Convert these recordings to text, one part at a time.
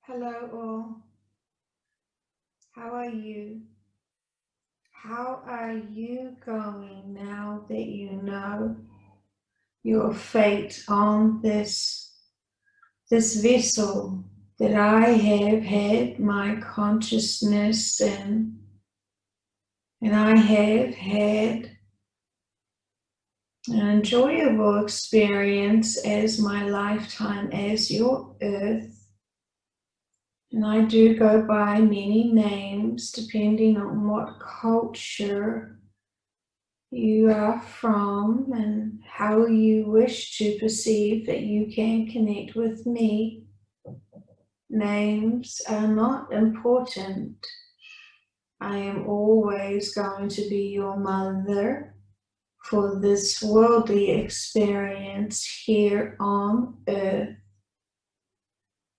Hello all, how are you? How are you going now that you know your fate on this vessel that I have had my consciousness in, and I have had an enjoyable experience as my lifetime as your earth. And I do go by many names depending on what culture you are from and how you wish to perceive that you can connect with me. Names are not important. I am always going to be your mother for this worldly experience here on earth.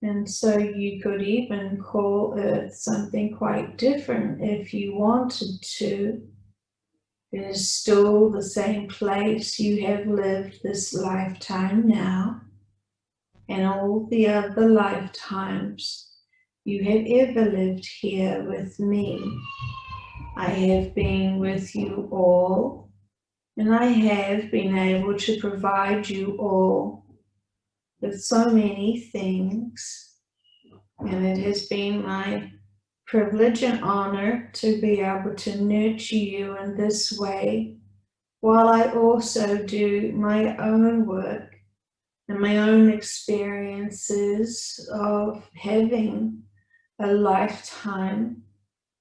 And so you could even call Earth something quite different if you wanted to. It is still the same place you have lived this lifetime now, and all the other lifetimes you have ever lived here with me. I have been with you all, and I have been able to provide you all with so many things, and it has been my privilege and honor to be able to nurture you in this way, while I also do my own work and my own experiences of having a lifetime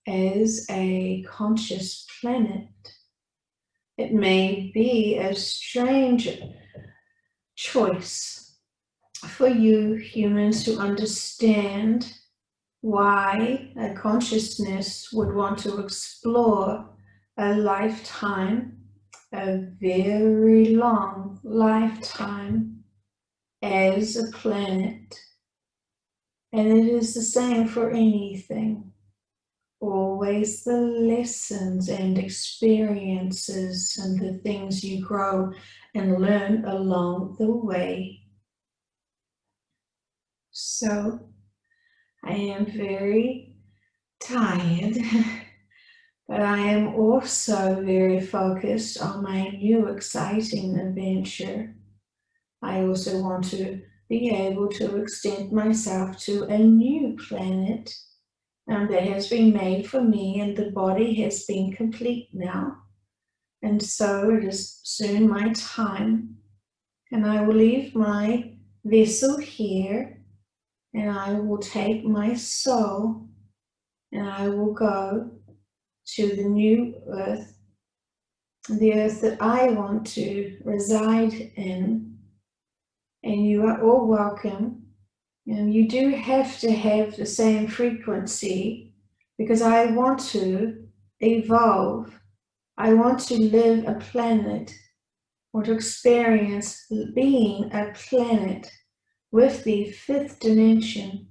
as a conscious planet. It may be a strange choice for you humans to understand why a consciousness would want to explore a lifetime, a very long lifetime as a planet. And it is the same for anything. Always the lessons and experiences and the things you grow and learn along the way. So I am very tired, but I am also very focused on my new exciting adventure. I also want to be able to extend myself to a new planet that has been made for me, and the body has been complete now. And so it is soon my time, and I will leave my vessel here, and I will take my soul, and I will go to the new earth, the earth that I want to reside in. And you are all welcome. And you do have to have the same frequency, because I want to evolve. I want to live a planet, or to experience being a planet with the fifth dimension.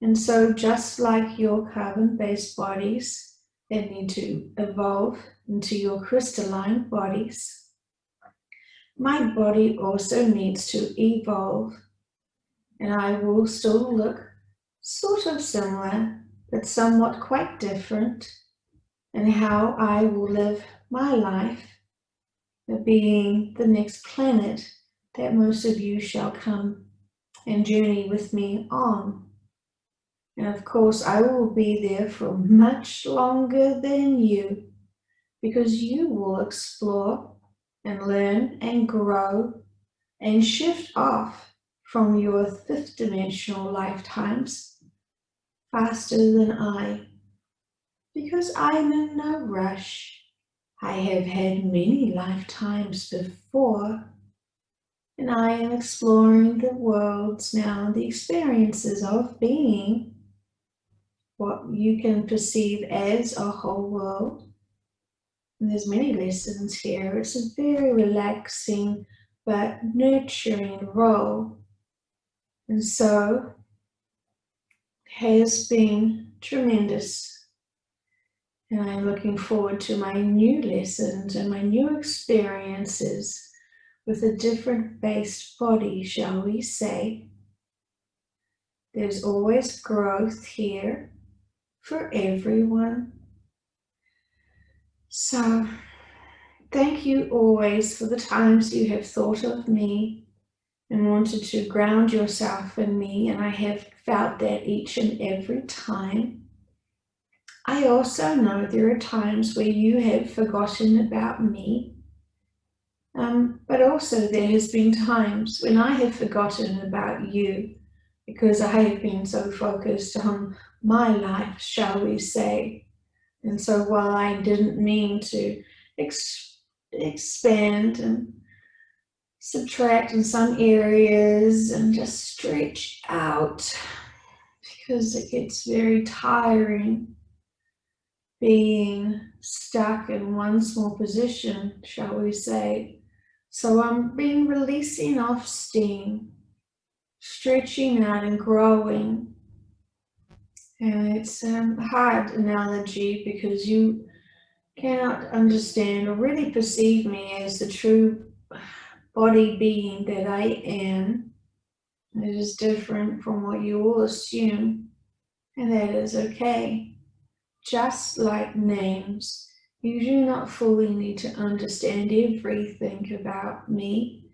And so just like your carbon-based bodies that need to evolve into your crystalline bodies, my body also needs to evolve. And I will still look sort of similar, but somewhat quite different in how I will live my life, being the next planet that most of you shall come and journey with me on. And of course, I will be there for much longer than you, because you will explore and learn and grow and shift off from your fifth dimensional lifetimes faster than I, because I'm in no rush. I have had many lifetimes before, and I am exploring the worlds now, the experiences of being what you can perceive as a whole world. And there's many lessons here. It's a very relaxing but nurturing role. And so has been tremendous. And I'm looking forward to my new lessons and my new experiences with a different based body, shall we say. There's always growth here for everyone. So thank you always for the times you have thought of me and wanted to ground yourself in me, and I have felt that each and every time. I also know there are times where you have forgotten about me, but also there has been times when I have forgotten about you because I have been so focused on my life, shall we say. And so while I didn't mean to expand and subtract in some areas and just stretch out, because it gets very tiring being stuck in one small position, shall we say. So I'm been releasing off steam, stretching out and growing. And it's a hard analogy because you cannot understand or really perceive me as the true body being that I am. It is different from what you all assume, and that is okay. Just like names, you do not fully need to understand everything about me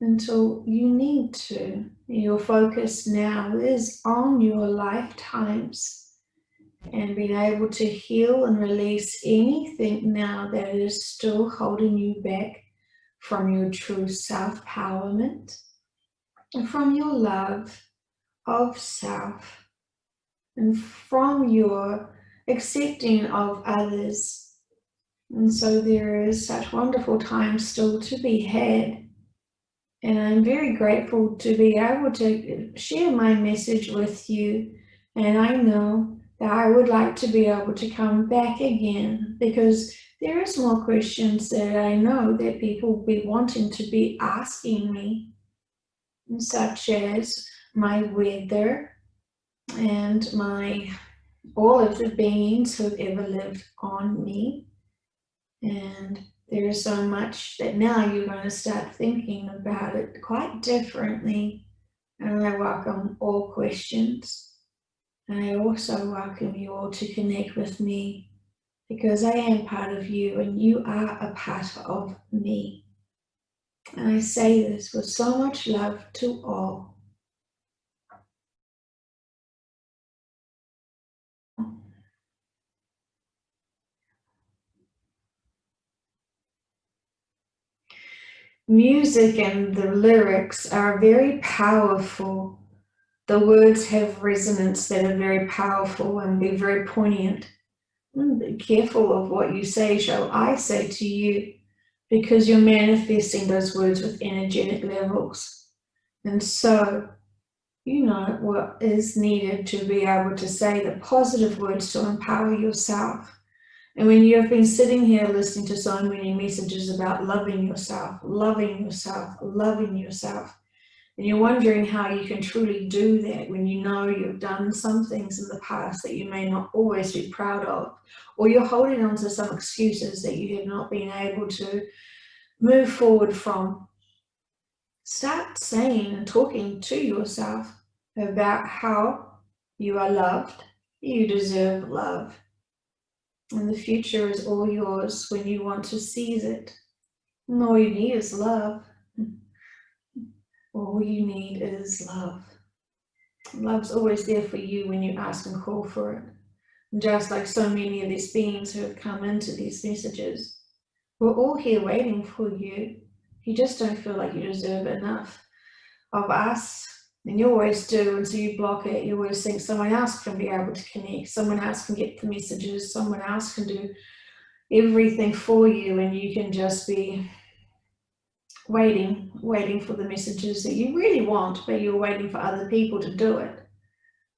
until you need to. Your focus now is on your lifetimes and being able to heal and release anything now that is still holding you back from your true self-empowerment and from your love of self and from your accepting of others. And so there is such wonderful time still to be had. And I'm very grateful to be able to share my message with you. And I know that I would like to be able to come back again because there is more questions that I know that people will be wanting to be asking me, such as my weather and all of the beings who have ever lived on me. And there is so much that now you're going to start thinking about it quite differently. And I welcome all questions. And I also welcome you all to connect with me because I am part of you and you are a part of me. And I say this with so much love to all. Music and the lyrics are very powerful. The words have resonance that are very powerful and be very poignant. Be careful of what you say, shall I say to you, because you're manifesting those words with energetic levels. And so, you know what is needed to be able to say the positive words to empower yourself. And when you have been sitting here listening to so many messages about loving yourself, loving yourself, loving yourself, and you're wondering how you can truly do that when you know you've done some things in the past that you may not always be proud of, or you're holding on to some excuses that you have not been able to move forward from. Start saying and talking to yourself about how you are loved, you deserve love, and the future is all yours when you want to seize it. And all you need is love. All you need is love. Love's always there for you when you ask and call for it. And just like so many of these beings who have come into these messages, we're all here waiting for you. You just don't feel like you deserve enough of us. And you always do, and so you block it. You always think someone else can be able to connect, someone else can get the messages, someone else can do everything for you, and you can just be waiting for the messages that you really want, but you're waiting for other people to do it.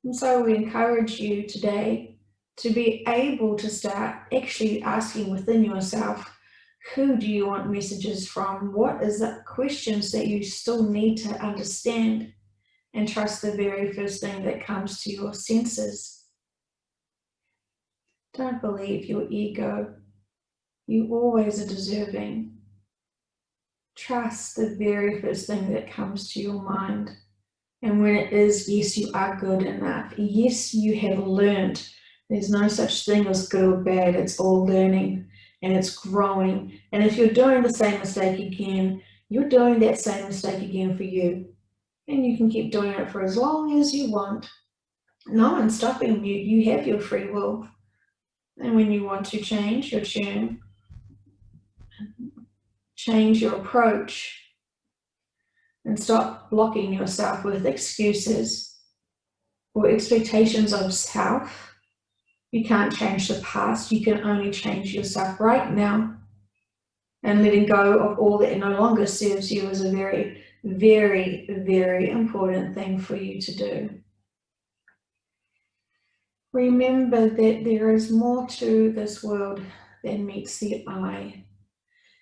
And so we encourage you today to be able to start actually asking within yourself, who do you want messages from? What is the questions that you still need to understand? And trust the very first thing that comes to your senses. Don't believe your ego. You always are deserving. Trust the very first thing that comes to your mind. And when it is, yes, you are good enough. Yes, you have learned. There's no such thing as good or bad. It's all learning and it's growing. And if you're doing the same mistake again, you're doing that same mistake again for you. And you can keep doing it for as long as you want. No one's stopping you. You have your free will. And when you want to change your tune, change your approach, and stop blocking yourself with excuses or expectations of self. You can't change the past. You can only change yourself right now. And letting go of all that no longer serves you is a very, very, very important thing for you to do. Remember that there is more to this world than meets the eye.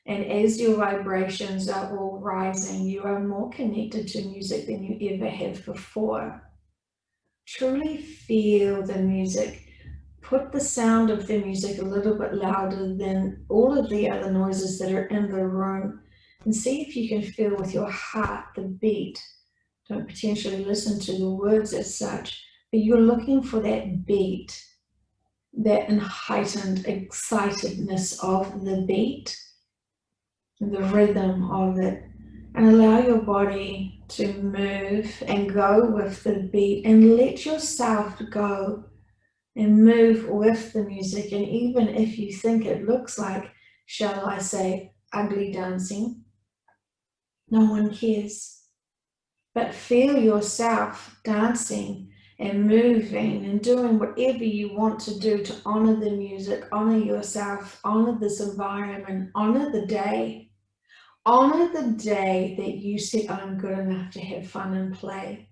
And as your vibrations are all rising, you are more connected to music than you ever have before. Truly feel the music. Put the sound of the music a little bit louder than all of the other noises that are in the room, and see if you can feel with your heart the beat. Don't potentially listen to the words as such, but you're looking for that beat, that heightened excitedness of the beat, the rhythm of it, and allow your body to move and go with the beat, and let yourself go and move with the music. And even if you think it looks like, shall I say, ugly dancing, no one cares. But feel yourself dancing and moving and doing whatever you want to do to honor the music, honor yourself, honor this environment, honor the day. Honor the day that you say, I'm good enough to have fun and play.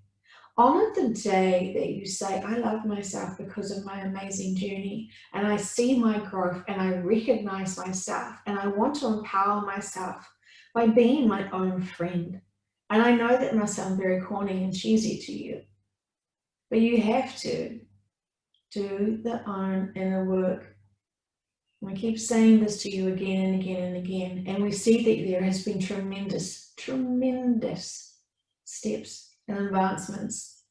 Honor the day that you say, I love myself because of my amazing journey, and I see my growth and I recognize myself, and I want to empower myself by being my own friend. And I know that must sound very corny and cheesy to you, but you have to do the own inner work. We keep saying this to you again and again and again, and we see that there has been tremendous, tremendous steps and advancements,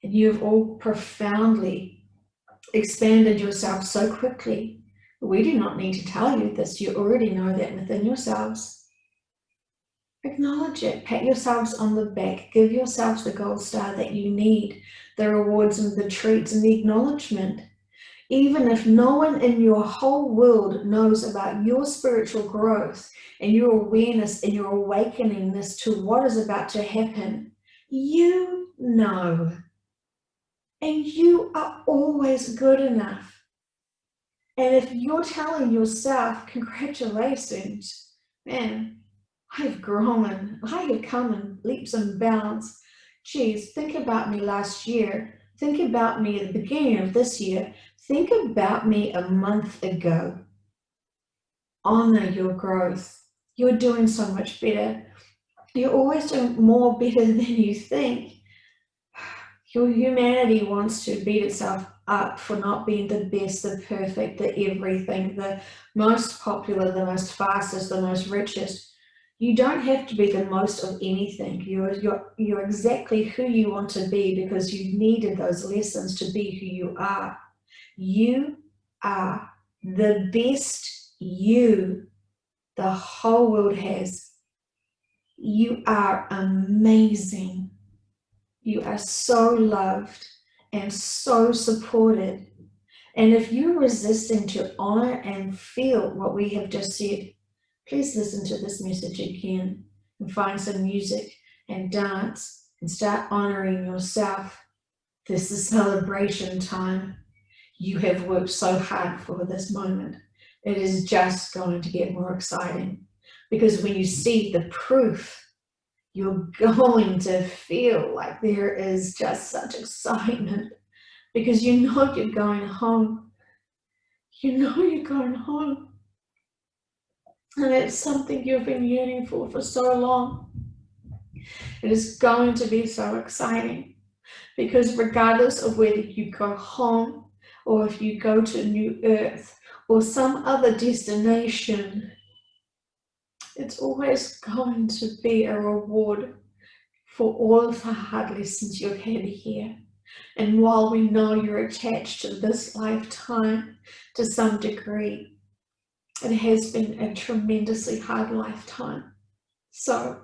and you have all profoundly expanded yourself so quickly. We do not need to tell you this. You already know that within yourselves. Acknowledge it. Pat yourselves on the back. Give yourselves the gold star that you need, the rewards and the treats and the acknowledgement. Even if no one in your whole world knows about your spiritual growth and your awareness and your awakeningness to what is about to happen, you know. And you are always good enough. And if you're telling yourself, congratulations, man, I've grown, I have come in leaps and bounds. Geez, think about me last year. Think about me at the beginning of this year. Think about me a month ago. Honor your growth. You're doing so much better. You're always doing more better than you think. Your humanity wants to beat itself up for not being the best, the perfect, the everything, the most popular, the most fastest, the most richest. You don't have to be the most of anything. You're exactly who you want to be because you needed those lessons to be who you are. You are the best you the whole world has. You are amazing. You are so loved and so supported. And if you're resisting to honor and feel what we have just said, please listen to this message again and find some music and dance and start honoring yourself. This is celebration time. You have worked so hard for this moment. It is just going to get more exciting because when you see the proof, you're going to feel like there is just such excitement because you know you're going home. You know you're going home. And it's something you've been yearning for so long. It is going to be so exciting because regardless of whether you go home or if you go to New Earth or some other destination, it's always going to be a reward for all of the hard lessons you've had here. And while we know you're attached to this lifetime to some degree, it has been a tremendously hard lifetime. So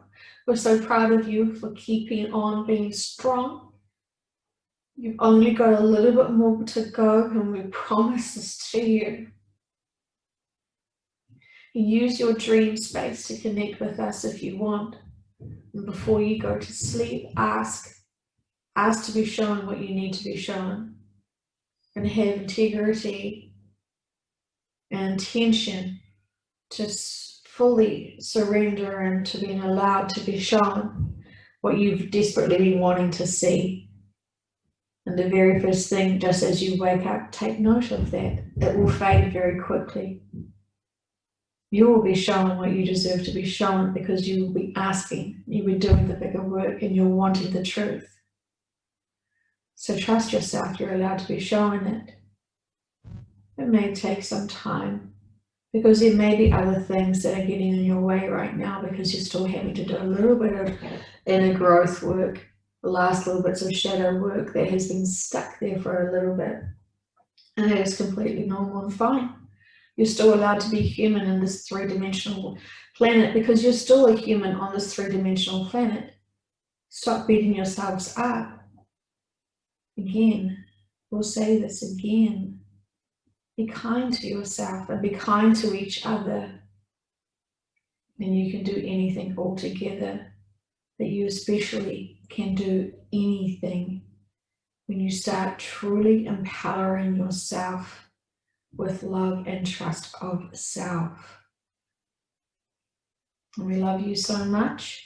we're so proud of you for keeping on being strong. You've only got a little bit more to go, and we promise this to you. Use your dream space to connect with us if you want. And before you go to sleep, ask to be shown what you need to be shown, and have integrity and intention to fully surrender and to being allowed to be shown what you've desperately been wanting to see. And the very first thing, just as you wake up, take note of that. It will fade very quickly. You will be shown what you deserve to be shown, because you will be asking, you'll be doing the bigger work, and you're wanting the truth. So trust yourself, you're allowed to be shown it. It may take some time, because there may be other things that are getting in your way right now, because you're still having to do a little bit of inner growth work, the last little bits of shadow work that has been stuck there for a little bit. And that is completely normal and fine. You're still allowed to be human in this three-dimensional planet, because you're still a human on this three-dimensional planet. Stop beating yourselves up. Again, we'll say this again. Be kind to yourself and be kind to each other. And you can do anything all together. That you especially can do anything when you start truly empowering yourself with love and trust of self. And we love you so much.